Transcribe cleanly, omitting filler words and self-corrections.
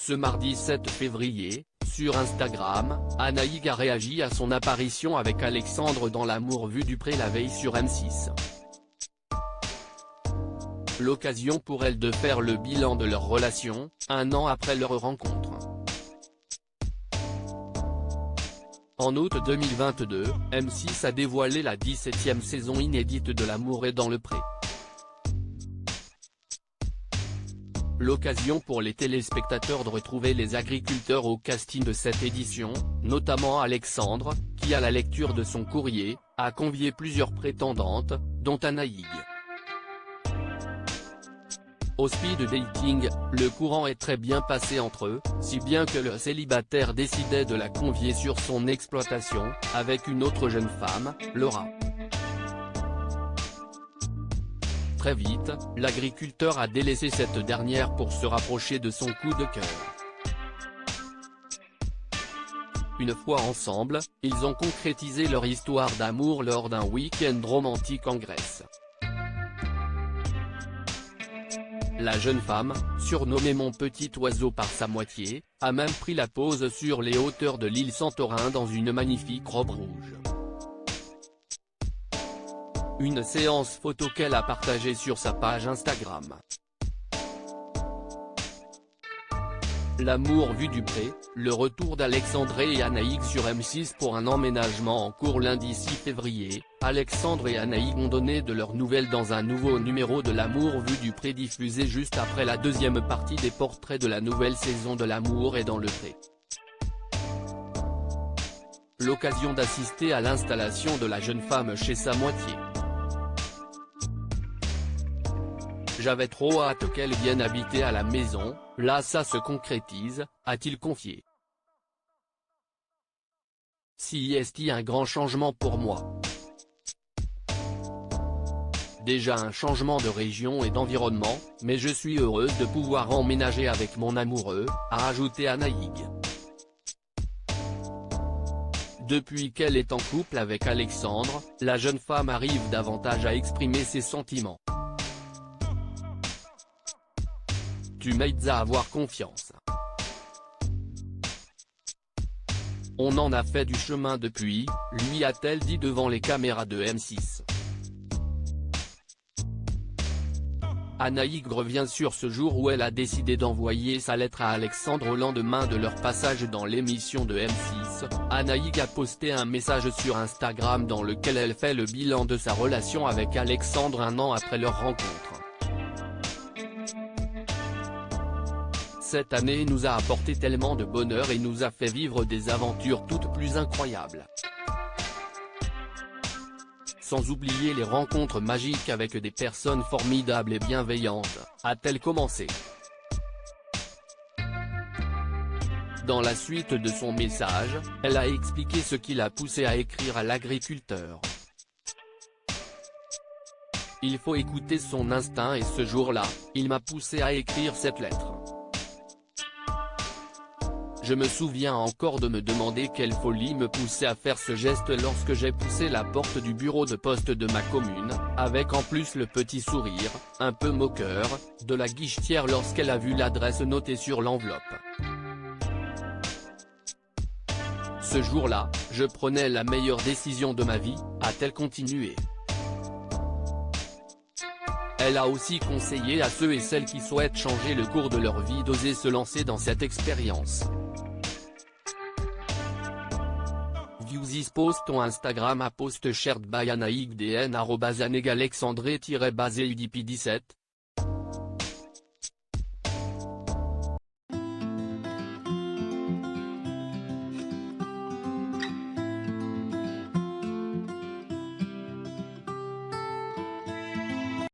Ce mardi 7 février, sur Instagram, Anaïg a réagi à son apparition avec Alexandre dans L'amour vu du pré la veille sur M6. L'occasion pour elle de faire le bilan de leur relation, un an après leur rencontre. En août 2022, M6 a dévoilé la 17e saison inédite de L'amour est dans le pré. L'occasion pour les téléspectateurs de retrouver les agriculteurs au casting de cette édition, notamment Alexandre, qui à la lecture de son courrier, a convié plusieurs prétendantes, dont Anaïg. Au speed dating, le courant est très bien passé entre eux, si bien que le célibataire décidait de la convier sur son exploitation, avec une autre jeune femme, Laura. Très vite, l'agriculteur a délaissé cette dernière pour se rapprocher de son coup de cœur. Une fois ensemble, ils ont concrétisé leur histoire d'amour lors d'un week-end romantique en Grèce. La jeune femme, surnommée Mon Petit Oiseau par sa moitié, a même pris la pose sur les hauteurs de l'île Santorin dans une magnifique robe rouge. Une séance photo qu'elle a partagée sur sa page Instagram. L'amour vu du pré, le retour d'Alexandre et Anaïg sur M6 pour un emménagement en cours lundi 6 février, Alexandre et Anaïg ont donné de leurs nouvelles dans un nouveau numéro de L'amour vu du pré diffusé juste après la deuxième partie des portraits de la nouvelle saison de L'amour est dans le pré. L'occasion d'assister à l'installation de la jeune femme chez sa moitié. J'avais trop hâte qu'elle vienne habiter à la maison, là ça se concrétise, a-t-il confié. Si est un grand changement pour moi. Déjà un changement de région et d'environnement, mais je suis heureuse de pouvoir emménager avec mon amoureux, a ajouté Anaïg. Depuis qu'elle est en couple avec Alexandre, la jeune femme arrive davantage à exprimer ses sentiments. Tu m'aides à avoir confiance. On en a fait du chemin depuis, lui a-t-elle dit devant les caméras de M6. Anaïg revient sur ce jour où elle a décidé d'envoyer sa lettre à Alexandre au lendemain de leur passage dans l'émission de M6. Anaïg a posté un message sur Instagram dans lequel elle fait le bilan de sa relation avec Alexandre un an après leur rencontre. Cette année nous a apporté tellement de bonheur et nous a fait vivre des aventures toutes plus incroyables. Sans oublier les rencontres magiques avec des personnes formidables et bienveillantes, a-t-elle commencé. Dans la suite de son message, elle a expliqué ce qui l'a poussé à écrire à l'agriculteur. Il faut écouter son instinct et ce jour-là, il m'a poussé à écrire cette lettre. Je me souviens encore de me demander quelle folie me poussait à faire ce geste lorsque j'ai poussé la porte du bureau de poste de ma commune, avec en plus le petit sourire, un peu moqueur, de la guichetière lorsqu'elle a vu l'adresse notée sur l'enveloppe. Ce jour-là, je prenais la meilleure décision de ma vie, a-t-elle continué. Elle a aussi conseillé à ceux et celles qui souhaitent changer le cours de leur vie d'oser se lancer dans cette expérience. View this post on Instagram à post shared by Anaïg DN @AnegAlexandre-UDP17.